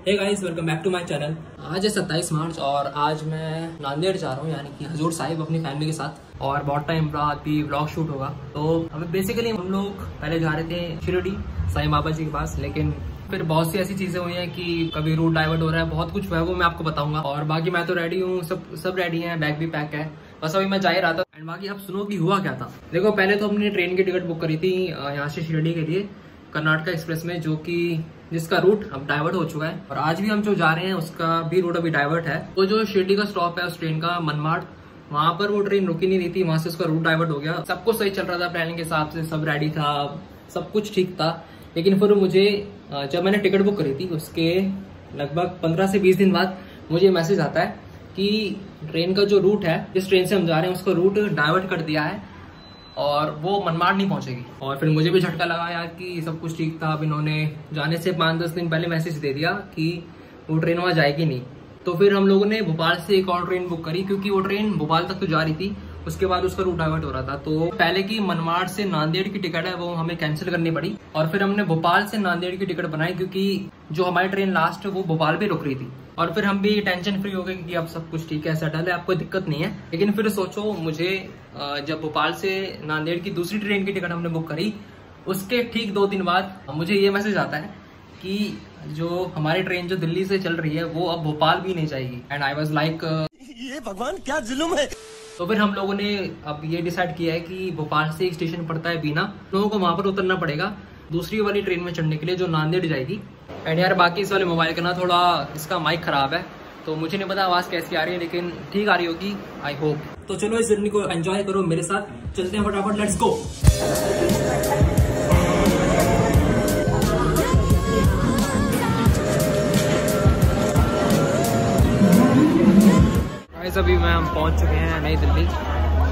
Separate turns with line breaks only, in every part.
Hey guys, welcome back to my channel. आज है 27 मार्च और आज मैं नांदेड़ जा रहा हूँ, यानी कि हजूर साहिब अपनी फैमिली के साथ। और बहुत टाइम बाद भी व्लॉग शूट होगा। तो अभी बेसिकली हम लोग पहले जा रहे थे शिरडी साईं बाबा जी के पास, लेकिन फिर बहुत सी ऐसी चीजें हुई हैं कि कभी रूट डाइवर्ट हो रहा है, बहुत कुछ हुआ है, वो मैं आपको बताऊंगा। और बाकी मैं तो रेडी हूँ, सब रेडी है, बैग भी पैक है, बस अभी मैं जा ही रहा था। एंड बाकी आप सुनो कि हुआ क्या था। देखो, पहले तो हमने ट्रेन की टिकट बुक करी थी यहाँ से शिरडी के लिए कर्नाटका एक्सप्रेस में, जो कि जिसका रूट अब डाइवर्ट हो चुका है। और आज भी हम जो जा रहे हैं उसका भी रूट अभी डाइवर्ट है। वो जो शिरडी का स्टॉप है उस ट्रेन का मनमाड़, वहां पर वो ट्रेन रुकी नहीं रही थी, वहां से उसका रूट डाइवर्ट हो गया। सब कुछ सही चल रहा था, प्लानिंग के हिसाब से सब रेडी था, सब कुछ ठीक था। लेकिन फिर मुझे जब मैंने टिकट बुक करी थी उसके लगभग 15 से 20 दिन बाद मुझे मैसेज आता है कि ट्रेन का जो रूट है, जिस ट्रेन से हम जा रहे हैं, उसका रूट डाइवर्ट कर दिया है और वो मनमाड़ नहीं पहुंचेगी। और फिर मुझे भी झटका लगा यार कि सब कुछ ठीक था। अब इन्होंने जाने से 5-10 दिन पहले मैसेज दे दिया कि वो ट्रेन वहां जाएगी नहीं। तो फिर हम लोगों ने भोपाल से एक और ट्रेन बुक करी, क्योंकि वो ट्रेन भोपाल तक तो जा रही थी, उसके बाद उसका रूट डाइवर्ट हो रहा था। तो पहले की मनमाड़ से नांदेड़ की टिकट है वो हमें कैंसिल करनी पड़ी। और फिर हमने भोपाल से नांदेड़ की टिकट बनाई, क्योंकि जो हमारी ट्रेन लास्ट है वो भोपाल भी रुक रही थी। और फिर हम भी टेंशन फ्री हो गए कि अब सब कुछ ठीक है, सेटल है, आपको दिक्कत नहीं है। लेकिन फिर सोचो, मुझे जब भोपाल से नांदेड़ की दूसरी ट्रेन की टिकट हमने बुक करी, उसके ठीक 2 दिन बाद मुझे ये मैसेज आता है कि जो हमारी ट्रेन जो दिल्ली से चल रही है वो अब भोपाल भी नहीं जाएगी। एंड आई वाज लाइक,
ये भगवान क्या जुल्म है।
तो फिर हम लोगों ने अब ये डिसाइड किया है कि भोपाल से एक स्टेशन पड़ता है बीना, लोगों को वहां पर उतरना पड़ेगा दूसरी वाली ट्रेन में चढ़ने के लिए जो नांदेड़ जाएगी। एंड यार बाकी इस वाले मोबाइल का ना थोड़ा इसका माइक खराब है, तो मुझे नहीं पता आवाज कैसी आ रही है, लेकिन ठीक आ रही होगी आई होप। तो चलो इस जर्नी को एंजॉय करो मेरे साथ, चलते हैं फटाफट, लेट्स गो। अभी हम पहुंच चुके हैं नई दिल्ली,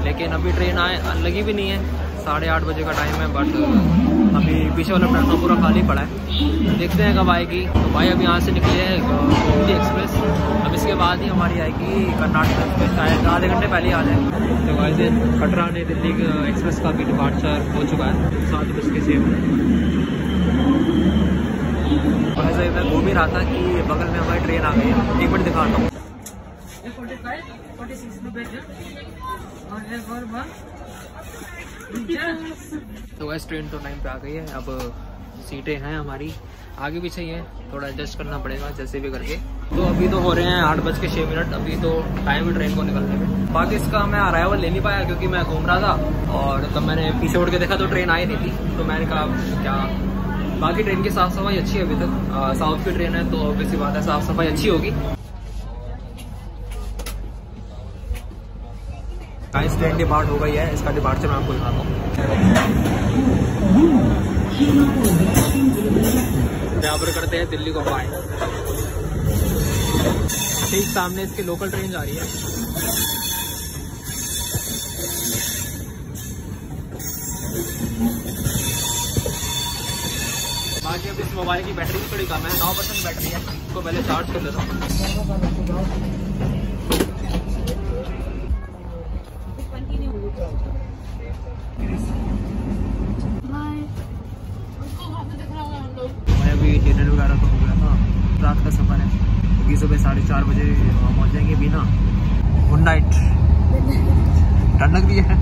लेकिन अभी ट्रेन लगी भी नहीं है। 8:30 बजे का टाइम है, बट अभी पीछे वाला प्लेटफॉर्म पूरा खाली पड़ा है। देखते हैं कब आएगी। तो भाई अभी यहाँ से निकले हैं गोमती एक्सप्रेस, अब इसके बाद ही हमारी आएगी कर्नाटका एक्सप्रेस, शायद आधे घंटे पहले ही आ जाए। तो वैसे कटरा नई दिल्ली एक्सप्रेस का भी डिपार्चर हो चुका है 7:06। और ऐसा इधर घूम ही रहा था कि बगल में हमारी ट्रेन आ गई है, 1 मिनट दिखाता हूँ। 46 तो वैसे ट्रेन तो टाइम पे आ गई है। अब सीटें हैं हमारी, आगे भी चाहिए, थोड़ा एडजस्ट करना पड़ेगा जैसे भी करके। तो अभी तो हो रहे हैं 8:06, अभी तो टाइम है ट्रेन को निकलने में। बाकी इसका मैं अराइवल ले नहीं पाया क्योंकि मैं घूम रहा था, और तब मैंने पीछे उड़ के देखा तो ट्रेन आई नहीं थी। तो मैंने कहा क्या, बाकी ट्रेन की साफ सफाई अच्छी है अभी तक, साउथ की ट्रेन है तो ऑब्वियसली बात है साफ सफाई अच्छी होगी। इस ट्रेन डिपार्ट हो गई है, इसका डिपार्चर मैं आपको दिखाता हूँ। यहाँ पर करते हैं दिल्ली को बाय। ठीक सामने इसकी लोकल ट्रेन जा रही है। बाकी अब इस मोबाइल की बैटरी भी थोड़ी कम है, 9% बैटरी है, इसको पहले चार्ज कर लेता हूँ। अभी डिनर वगैरह तो हो गया था, रात का सफर है क्योंकि सुबह 4:30 बजे पहुंच जाएंगे बीना। Good night. ठंडक भी है।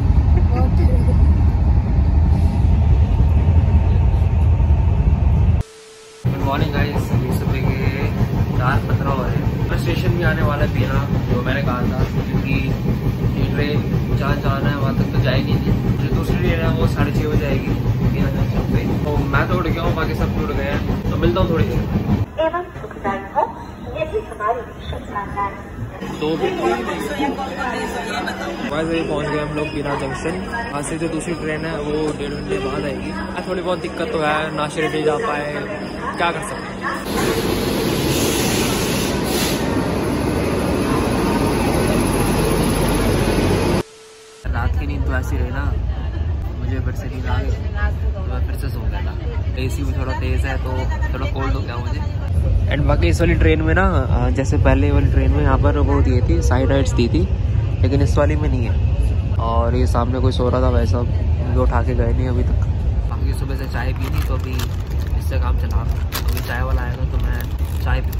गुड मॉर्निंग गाइस, अभी सुबह के 4:15 हो रहे हैं। स्टेशन भी आने वाला है बीना, जो मैंने कहा था, क्योंकि ये ट्रेन जहाँ जाना है वहाँ तक तो जाएगी नहीं। जो दूसरी ट्रेन है वो 6:30 बजे आएगी बीना जंक्शन पे। तो मैं तो उड़ गया हूँ, बाकी सब उड़ गए हैं, तो मिलता हूँ थोड़ी देर। तो वैसे ही पहुँच गए हम लोग बीना जंक्शन। वहाँ से जो दूसरी ट्रेन है वो 1.5 घंटे बाद आएगी। थोड़ी बहुत दिक्कत तो है, ना शिरडी जा पाए, क्या कर सकते हैं। रात की नींद तो ऐसी रही ना, मुझे फिर से नींद आ गई, तो मैं फिर से सो गया था। एसी भी थोड़ा तेज़ है तो थोड़ा कोल्ड हो गया मुझे। एंड बाकी इस वाली ट्रेन में ना, जैसे पहले वाली ट्रेन में यहाँ पर वो दी थी साइड लाइट्स दी थी, लेकिन इस वाली में नहीं है। और ये सामने कोई सो रहा था, वैसा वो उठा के गए नहीं अभी तक। बाकी सुबह से चाय पी थी, तो अभी इससे काम चला। अभी चाय वाला आएगा तो मैं चाय पी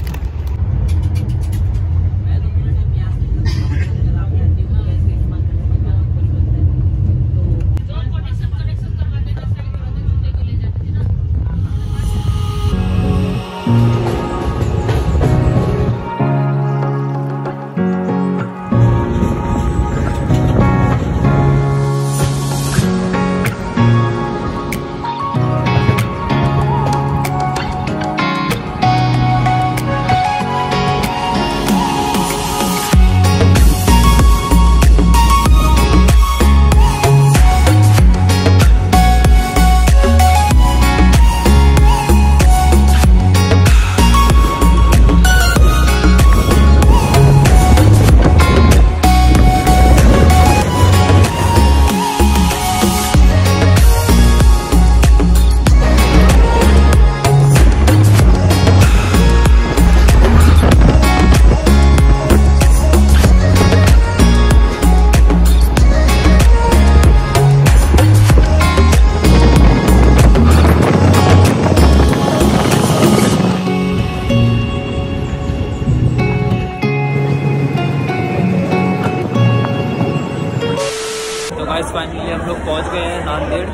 गाइस फाइनली हम लोग पहुंच गए हैं नांदेड़।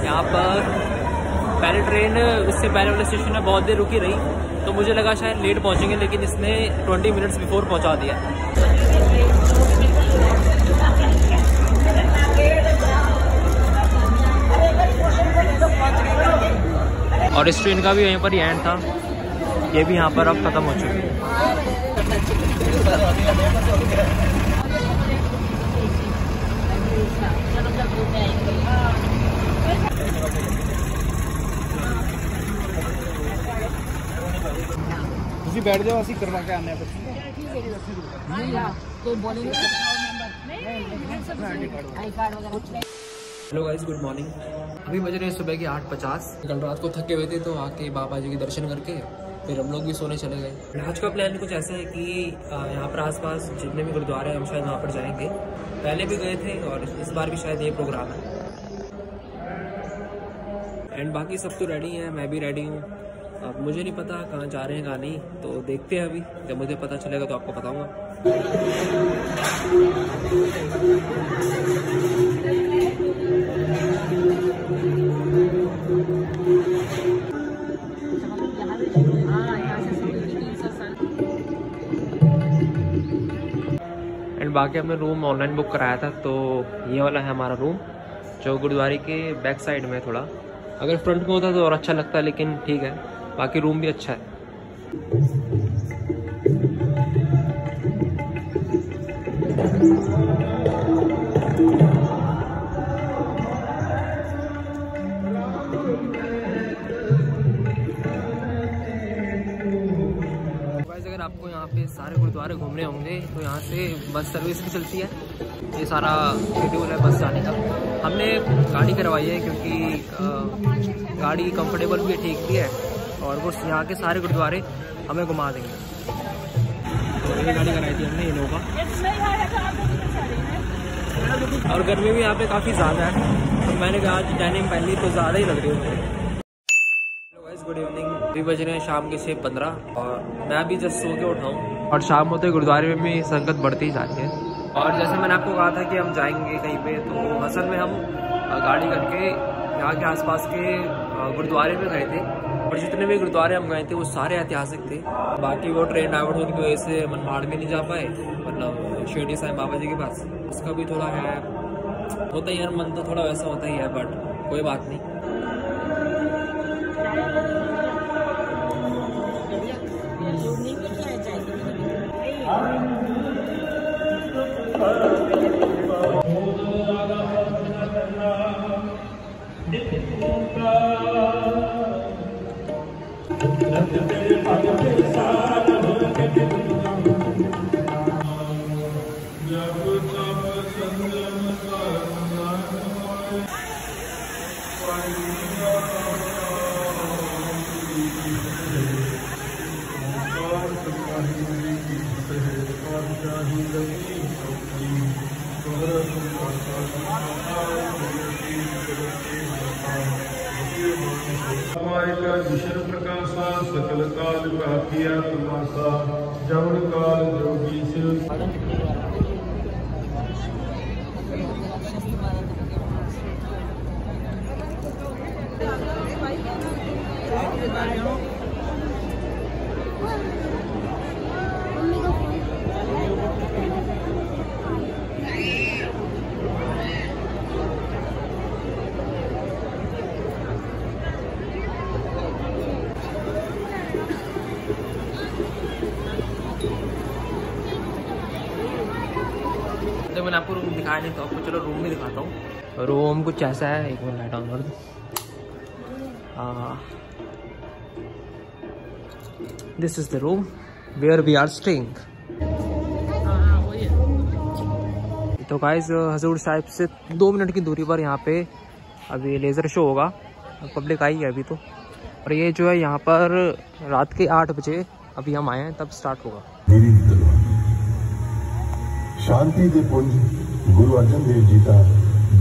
यहाँ पर पहले ट्रेन इससे पहले वाले स्टेशन में बहुत देर रुकी रही, तो मुझे लगा शायद लेट पहुंचेंगे, लेकिन इसने 20 मिनट्स बिफोर पहुंचा दिया। और इस ट्रेन का भी यहीं पर ही एंड था, ये भी यहाँ पर अब ख़त्म हो चुकी है।
ਤੁਸੀਂ बैठ जाओ, ਅਸੀਂ करवा के आने हैं।
Hello guys, good morning. अभी बज रहे हैं सुबह के 8:50। कल रात को थके हुए थे तो आके बाबा जी के दर्शन करके फिर हम लोग भी सोने चले गए। आज का प्लान कुछ ऐसा है कि यहाँ पर आसपास जितने भी गुरुद्वारे हैं हम शायद वहाँ पर जाएंगे। पहले भी गए थे और इस बार भी शायद ये प्रोग्राम है। एंड बाकी सब तो रेडी हैं, मैं भी रेडी हूँ। अब मुझे नहीं पता कहाँ जा रहे हैं कहाँ नहीं, तो देखते हैं। अभी जब मुझे पता चलेगा तो आपको बताऊँगा। एंड बाकी हमने रूम ऑनलाइन बुक कराया था, तो ये वाला है हमारा रूम, जो गुरुद्वारे के बैक साइड में थोड़ा। अगर फ्रंट में होता तो और अच्छा लगता, लेकिन ठीक है, बाकी रूम भी अच्छा है। अगर आपको यहाँ पे सारे गुरुद्वारे घूमने होंगे तो यहाँ से बस सर्विस भी चलती है। ये सारा शेड्यूल है बस जाने का। हमने गाड़ी करवाई है क्योंकि गाड़ी कंफर्टेबल भी है, ठीक भी है, और वो यहाँ के सारे गुरुद्वारे हमें घुमा देंगे। तो ये गाड़ी कराई थी हमने इनोवा। और गर्मी भी यहाँ पे काफ़ी ज़्यादा है, तो मैंने कहा आज डेनिम पहन ली तो ज़्यादा ही लग रही है। Good evening. अभी बज रहे हैं शाम के 6:15 और मैं अभी जस्ट सो के उठा हूँ। और शाम होते गुरुद्वारे में भी संगत बढ़ती ही जा रही है। और जैसे मैंने आपको कहा था कि हम जाएंगे कहीं पे, तो असल में हम गाड़ी करके यहाँ के आसपास के गुरुद्वारे में गए थे। और जितने भी गुरुद्वारे हम गए थे वो सारे ऐतिहासिक थे। बाकी वो ट्रेन डाइवर्ट होने की वजह से मनमाड़ भी नहीं जा पाए, मतलब शिरडी साईं बाबा जी के पास। उसका भी थोड़ा है, होता ही है, मन तो थोड़ा वैसा होता ही है, बट कोई बात नहीं।
विषय प्रकाशा सकल काल का किया तमाशा जवन काल जोगी से।
तो मैंने आपको रूम दिखाया नहीं, तो आपको चलो रूम भी दिखाता हूँ। रूम कुछ ऐसा है, एक मिनट लाइट ऑन कर दो। This is the room where we are staying. तो गाइस हजूर साहिब से 2 मिनट की दूरी पर यहाँ पे अभी लेज़र शो होगा। पब्लिक आई है अभी तो। और ये जो है यहाँ पर रात के 8 बजे अभी हम आए हैं, तब स्टार्ट होगा।
शांति के पुंज गुरु अर्जन देव जी का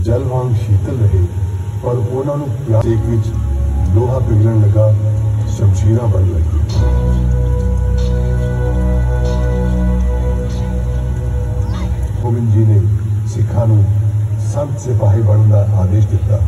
जल वांग शीतल रहे, पर उन्होंने प्यासेक विच लोहा पिघलन लगा, शमशीरां बन लगी। गोविंद जी ने सिखा संत सिपाही बनने का आदेश दिता।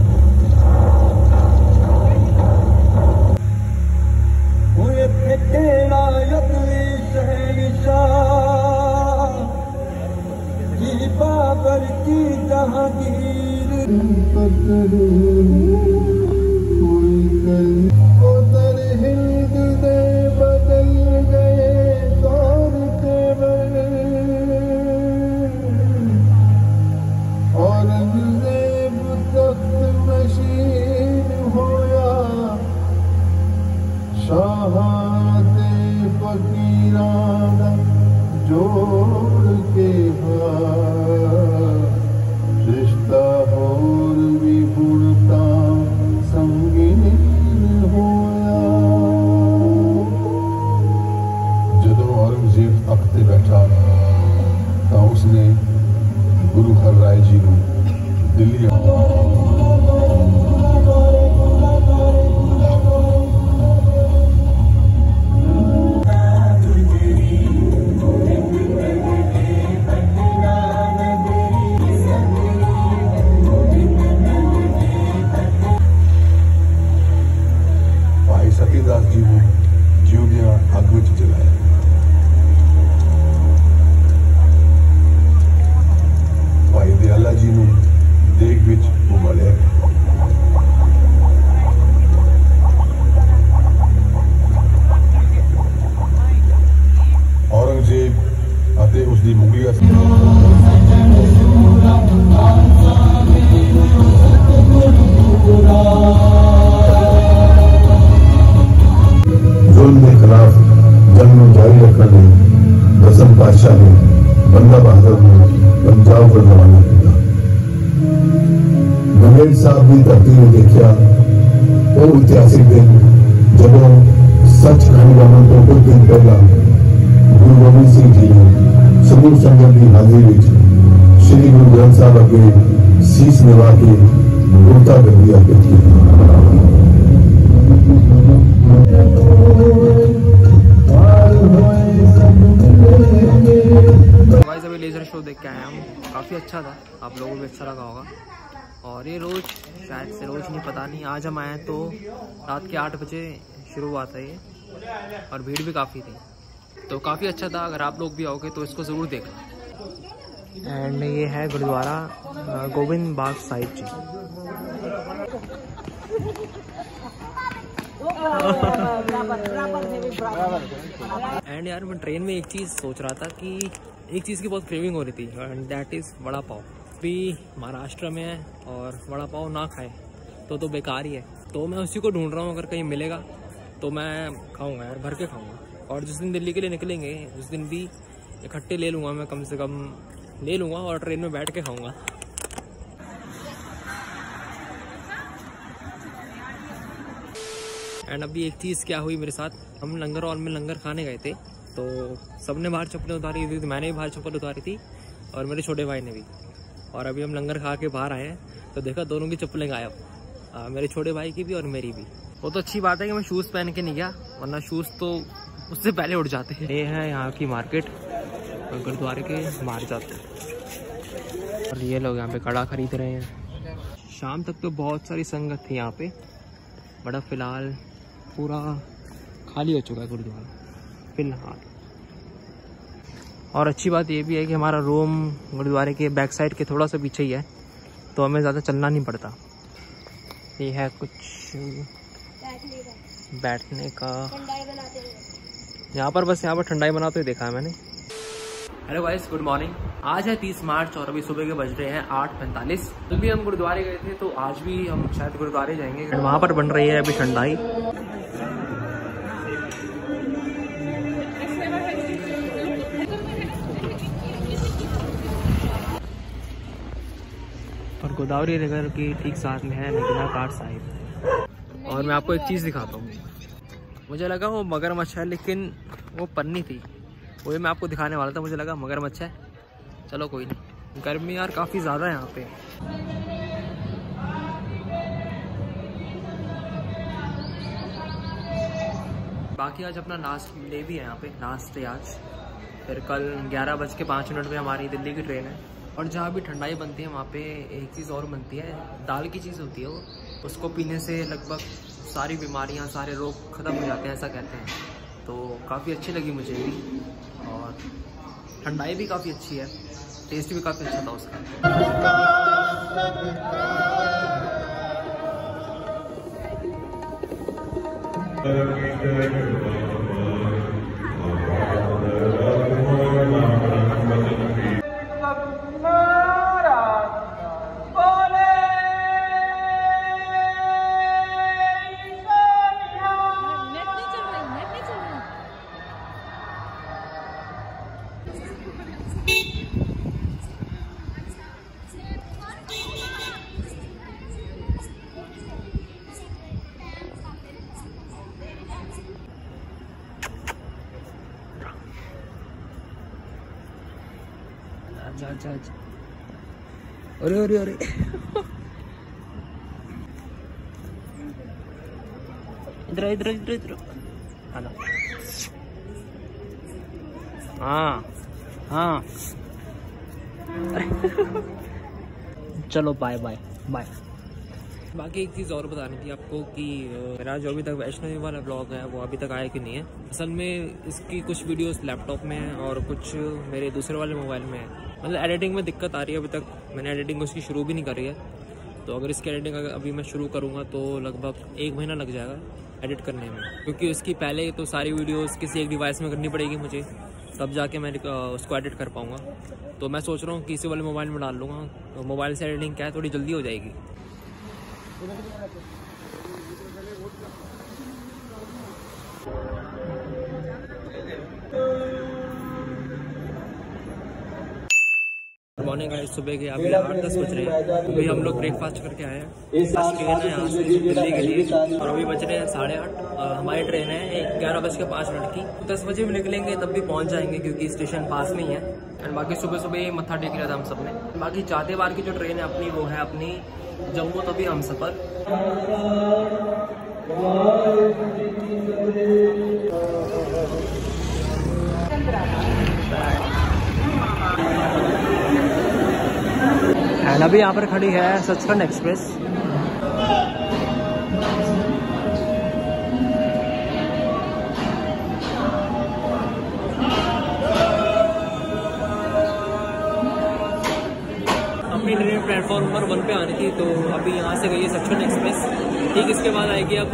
जोड़ के रिश्ता होर भी बुढ़ता संगीन होया। जदों औरंगजेब तख्त ते बैठा तां उसने गुरु हर राय जी नूं दिल्ली सतीदास जी ने जिउंदियां अग विच जलाया। भाई दयाला जी नूं देग विच उबालिया। औरंगजेब अते उसदी मुगलिया जुल्म के खिलाफ जंग जारी रखने दसम पातशाह ने बंदा बहादुर ने पंजाब को रवाना किया। बघेल साहब की धरती ने देखा वो ऐतिहासिक दिन जब सचखंड गमन तो कुछ दिन पहला गुरु गोबिंद सिंह जी ने समूह संगत की हाजिरी में श्री गुरु ग्रंथ साहब अगे शीश निवा के गुरता गद्दी अर्पित की।
अभी लेजर शो देख के आया हूँ, काफ़ी अच्छा था, आप लोगों को भी अच्छा लगा होगा। और ये रोज़ शायद से रोज़ नहीं, पता नहीं, आज हम आए तो रात के 8 बजे शुरू हुआ था ये, और भीड़ भी काफ़ी थी, तो काफ़ी अच्छा था। अगर आप लोग भी आओगे तो इसको ज़रूर देखना। एंड ये है गुरुद्वारा गोविंद बाग साहिब जी। एंड यार मैं ट्रेन में एक चीज़ सोच रहा था कि एक चीज़ की बहुत क्रेविंग हो रही थी, and that is vada pav. भी महाराष्ट्र में है और वड़ा पाव ना खाए तो बेकार ही है, तो मैं उसी को ढूंढ रहा हूँ। अगर कहीं मिलेगा तो मैं खाऊंगा यार, भर के खाऊंगा। और जिस दिन दिल्ली के लिए निकलेंगे उस दिन भी इकट्ठे ले लूँगा, मैं कम से कम ले लूँगा और ट्रेन में बैठ के खाऊंगा। एंड अभी एक चीज़ क्या हुई मेरे साथ, हम लंगर हॉल में लंगर खाने गए थे, तो सबने बाहर चप्पलें उतारी थी, मैंने भी बाहर चप्पल उतारी थी और मेरे छोटे भाई ने भी। और अभी हम लंगर खा के बाहर आए हैं तो देखा दोनों की चप्पलें गायब, मेरे छोटे भाई की भी और मेरी भी। वो तो अच्छी बात है कि मैं शूज़ पहन के नहीं गया, वरना शूज़ तो उससे पहले उठ जाते हैं। ये है यहाँ की मार्केट, और गुरुद्वारे के बाहर जाते हैं और ये लोग यहाँ पे कड़ा खरीद रहे हैं। शाम तक तो बहुत सारी संगत थी यहाँ पे, बड़ा फ़िलहाल पूरा खाली हो चुका है गुरुद्वारा फिलहाल। और अच्छी बात ये भी है कि हमारा रूम गुरुद्वारे के बैक साइड के थोड़ा सा पीछे ही है, तो हमें ज़्यादा चलना नहीं पड़ता। ये है कुछ बैठने का, यहाँ पर बस यहाँ पर ठंडाई बनाते हुए देखा है मैंने। Hello guys, good morning. आज है 30 मार्च और अभी सुबह के बज रहे हैं 8:45। कल भी हम गुरुद्वारे गए थे, तो आज भी हम शायद गुरुद्वारे जाएंगे। वहाँ पर बन रही है अभी ठंडाई। और गोदावरी नगर के ठीक साथ में है नगीना घाट साहिब। और मैं आपको एक चीज़ दिखाता हूँ, मुझे लगा वो मगरमच्छ है, लेकिन वो पन्नी थी, वही मैं आपको दिखाने वाला था। मुझे लगा मगरमच्छ है, चलो कोई नहीं। गर्मी यार काफ़ी ज़्यादा है यहाँ पे। बाकी आज अपना लास्ट डे भी है यहाँ पे, लास्ट डे आज। फिर कल 11:05 पे हमारी दिल्ली की ट्रेन है, और जहाँ भी ठंडाई बनती है वहाँ पे एक चीज़ और बनती है, दाल की चीज़ होती है वो, उसको पीने से लगभग सारी बीमारियाँ, सारे रोग ख़त्म हो जाते हैं, ऐसा कहते हैं। तो काफ़ी अच्छी लगी मुझे भी, और ठंडाई भी काफ़ी अच्छी है, टेस्ट भी काफ़ी अच्छा था उसका। अच्छा, अरे अरे अरे इधर इधर इधर इधर, हाँ हाँ चलो बाय बाय बाय। बाकी एक चीज़ और बतानी थी आपको कि मेरा जो अभी तक वैष्णो देवी वाला ब्लॉग है वो अभी तक आया कि नहीं है। असल में इसकी कुछ वीडियोस लैपटॉप में है और कुछ मेरे दूसरे वाले मोबाइल में है। मतलब एडिटिंग में दिक्कत आ रही है, अभी तक मैंने एडिटिंग उसकी शुरू भी नहीं करी है। तो अगर इसकी एडिटिंग अभी मैं शुरू करूँगा तो लगभग 1 महीना लग जाएगा एडिट करने में, क्योंकि उसकी पहले तो सारी वीडियोज़ किसी एक डिवाइस में करनी पड़ेगी मुझे, तब जाके मैं उसको एडिट कर पाऊँगा। तो मैं सोच रहा हूँ कि इसी वाले मोबाइल में डाल लूँगा, तो मोबाइल से एडिटिंग क्या है थोड़ी जल्दी हो जाएगी। मॉर्निंग है, सुबह के अभी 8-10 बज रहे हैं। अभी हम लोग ब्रेकफास्ट करके आए हैं। फर्स्ट ट्रेन है यहाँ से दिल्ली के लिए, और अभी बज रहे हैं 8:30। हमारी ट्रेन है 11:05 की। 10 बजे भी निकलेंगे तब भी पहुँच जाएंगे, क्योंकि स्टेशन पास नहीं है। एंड बाकी सुबह सुबह मत्था टेक लिया था हम सब ने। बाकी जाते बार की जो ट्रेन है अपनी, वो है अपनी जम्मू तवी हमसफर। एंड अभी यहाँ पर खड़ी है सचखंड एक्सप्रेस। अपनी ट्रेन प्लेटफॉर्म नंबर 1 पे आनी थी, तो अभी यहाँ से गई है सचखंड एक्सप्रेस। ठीक इसके बाद आएगी अब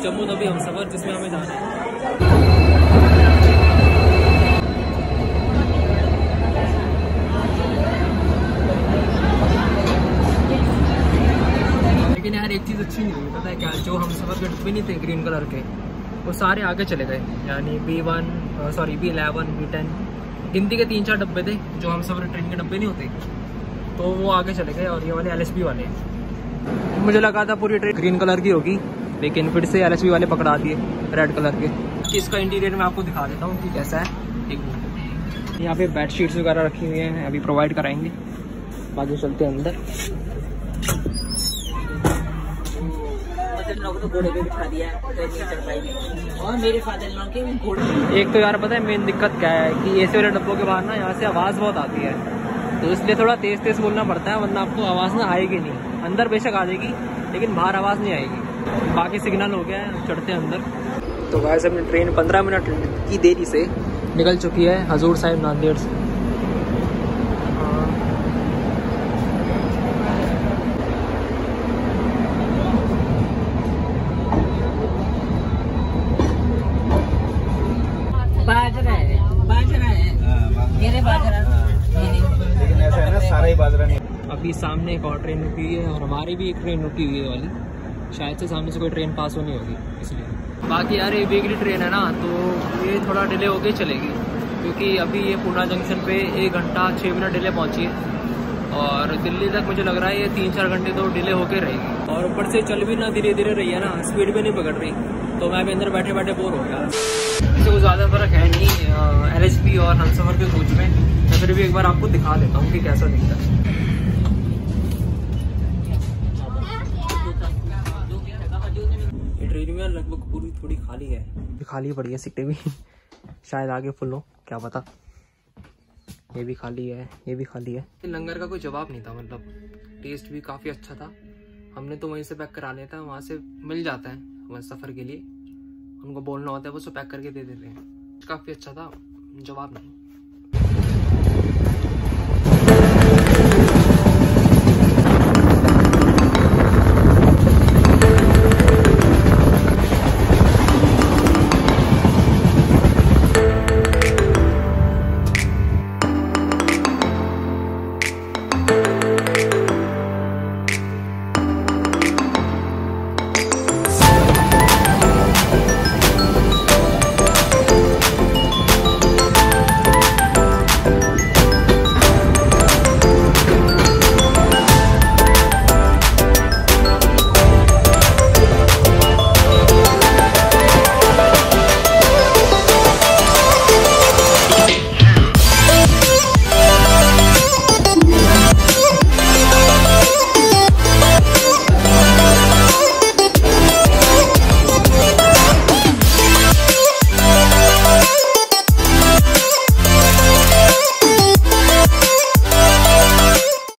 जम्मू तवी हमसफर, जिसमें हमें जाना है। लेकिन यार एक चीज़ अच्छी नहीं हुई, पता है क्या? जो हम सफ़र के डब्बे नहीं थे ग्रीन कलर के, वो सारे आगे चले गए। यानी B11, B10, गिनती के 3-4 डब्बे थे जो हम सफ़र ट्रेन के डब्बे नहीं होते, तो वो आगे चले गए। और ये वाले LSB वाले, मुझे लगा था पूरी ट्रेन ग्रीन कलर की होगी, लेकिन फिर से LSB वाले पकड़ा दिए रेड कलर के। इसका इंटीरियर मैं आपको दिखा देता हूँ कि कैसा है। एक यहाँ पे बेड शीट्स वगैरह रखी हुई हैं, अभी प्रोवाइड कराएंगे। बाकी चलते हैं अंदर। तो घोड़े पे बिठा दिया है, और मेरे फादर इन लॉ के घोड़े। एक तो यार पता है मेन दिक्कत क्या है कि एसी वाले डब्बों के बाहर ना यहाँ से आवाज़ बहुत आती है, तो इसलिए थोड़ा तेज बोलना पड़ता है, वरना आपको आवाज़ ना आएगी नहीं। अंदर बेशक आ जाएगी, लेकिन बाहर आवाज़ नहीं आएगी। बाकी सिग्नल हो गया है, चढ़ते हैं अंदर। तो वैसे अपनी ट्रेन 15 मिनट की देरी से निकल चुकी है हजूर साहिब नांदेड़ से।
लेकिन ऐसा है ना, सारा ही बाजरा नहीं।
अभी सामने एक और ट्रेन रुकी हुई है, और हमारी भी एक ट्रेन रुकी हुई है वाली, शायद से सामने से कोई ट्रेन पास होनी होगी इसलिए। बाकी यार ये वीकली ट्रेन है ना, तो ये थोड़ा डिले होके चलेगी, क्योंकि अभी ये पूना जंक्शन पे 1 घंटा 6 मिनट डिले पहुंची है, और दिल्ली तक मुझे लग रहा है ये 3-4 घंटे तो डिले होके रहेगी। और ऊपर से चल भी ना धीरे धीरे रही है ना, स्पीड भी नहीं पकड़ रही, तो मैं भी अंदर बैठे बैठे बोर हो गया। इससे कुछ ज़्यादा फर्क है नहीं LSB और हमसफर के कोच में। मैं फिर भी एक बार आपको दिखा देता हूँ कि कैसा दिखता है। ट्रेन में लगभग पूरी थोड़ी खाली है, खाली पड़ी है सीटें भी, शायद आगे फुल हो, क्या पता। ये भी खाली है, ये भी खाली है। लंगर का कोई जवाब नहीं था, मतलब टेस्ट भी काफ़ी अच्छा था। हमने तो वहीं से पैक करा लिया था, वहाँ से मिल जाता है हमारे सफ़र के लिए, उनको बोलना होता है वो पैक करके दे देते हैं। काफ़ी अच्छा था, जवाब नहीं।